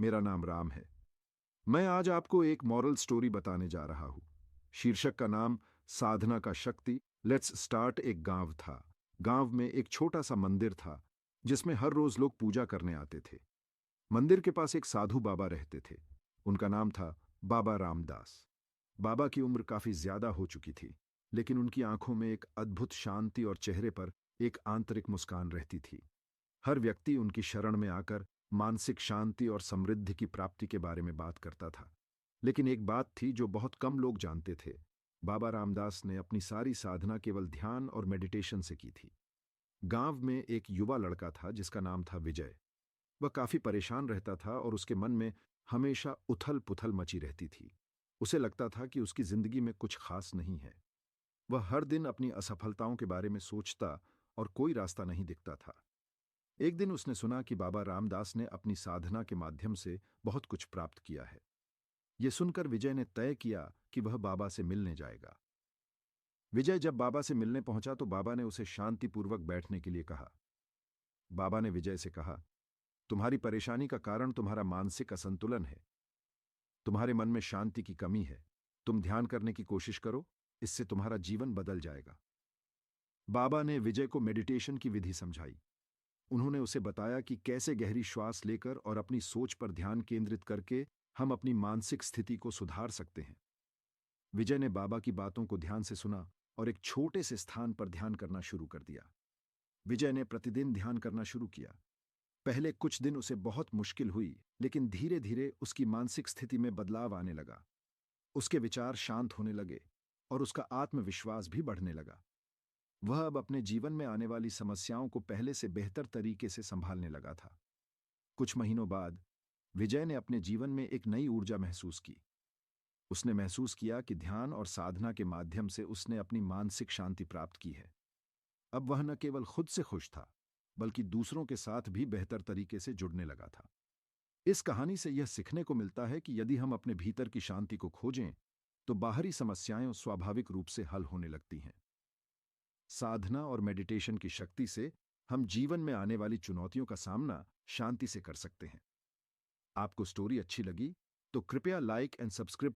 मेरा नाम राम है। मैं आज आपको एक मॉरल स्टोरी बताने जा रहा हूँ। शीर्षक का नाम साधना का शक्ति। Let's start. एक गांव था। गांव में एक छोटा सा मंदिर था जिसमें हर रोज लोग पूजा करने आते थे। मंदिर के पास एक साधु बाबा रहते थे। उनका नाम था बाबा रामदास। बाबा की उम्र काफी ज्यादा हो चुकी थी, लेकिन उनकी आंखों में एक अद्भुत शांति और चेहरे पर एक आंतरिक मुस्कान रहती थी। हर व्यक्ति उनकी शरण में आकर मानसिक शांति और समृद्धि की प्राप्ति के बारे में बात करता था। लेकिन एक बात थी जो बहुत कम लोग जानते थे। बाबा रामदास ने अपनी सारी साधना केवल ध्यान और मेडिटेशन से की थी। गांव में एक युवा लड़का था जिसका नाम था विजय। वह काफी परेशान रहता था और उसके मन में हमेशा उथल पुथल मची रहती थी। उसे लगता था कि उसकी जिंदगी में कुछ खास नहीं है। वह हर दिन अपनी असफलताओं के बारे में सोचता और कोई रास्ता नहीं दिखता था। एक दिन उसने सुना कि बाबा रामदास ने अपनी साधना के माध्यम से बहुत कुछ प्राप्त किया है। यह सुनकर विजय ने तय किया कि वह बाबा से मिलने जाएगा। विजय जब बाबा से मिलने पहुंचा तो बाबा ने उसे शांतिपूर्वक बैठने के लिए कहा। बाबा ने विजय से कहा, तुम्हारी परेशानी का कारण तुम्हारा मानसिक असंतुलन है। तुम्हारे मन में शांति की कमी है। तुम ध्यान करने की कोशिश करो, इससे तुम्हारा जीवन बदल जाएगा। बाबा ने विजय को मेडिटेशन की विधि समझाई। उन्होंने उसे बताया कि कैसे गहरी श्वास लेकर और अपनी सोच पर ध्यान केंद्रित करके हम अपनी मानसिक स्थिति को सुधार सकते हैं। विजय ने बाबा की बातों को ध्यान से सुना और एक छोटे से स्थान पर ध्यान करना शुरू कर दिया। विजय ने प्रतिदिन ध्यान करना शुरू किया। पहले कुछ दिन उसे बहुत मुश्किल हुई, लेकिन धीरे धीरे उसकी मानसिक स्थिति में बदलाव आने लगा। उसके विचार शांत होने लगे और उसका आत्मविश्वास भी बढ़ने लगा। वह अब अपने जीवन में आने वाली समस्याओं को पहले से बेहतर तरीके से संभालने लगा था। कुछ महीनों बाद विजय ने अपने जीवन में एक नई ऊर्जा महसूस की। उसने महसूस किया कि ध्यान और साधना के माध्यम से उसने अपनी मानसिक शांति प्राप्त की है। अब वह न केवल खुद से खुश था, बल्कि दूसरों के साथ भी बेहतर तरीके से जुड़ने लगा था। इस कहानी से यह सीखने को मिलता है कि यदि हम अपने भीतर की शांति को खोजें, तो बाहरी समस्याएं स्वाभाविक रूप से हल होने लगती हैं। साधना और मेडिटेशन की शक्ति से हम जीवन में आने वाली चुनौतियों का सामना शांति से कर सकते हैं। आपको स्टोरी अच्छी लगी तो कृपया लाइक एंड सब्सक्राइब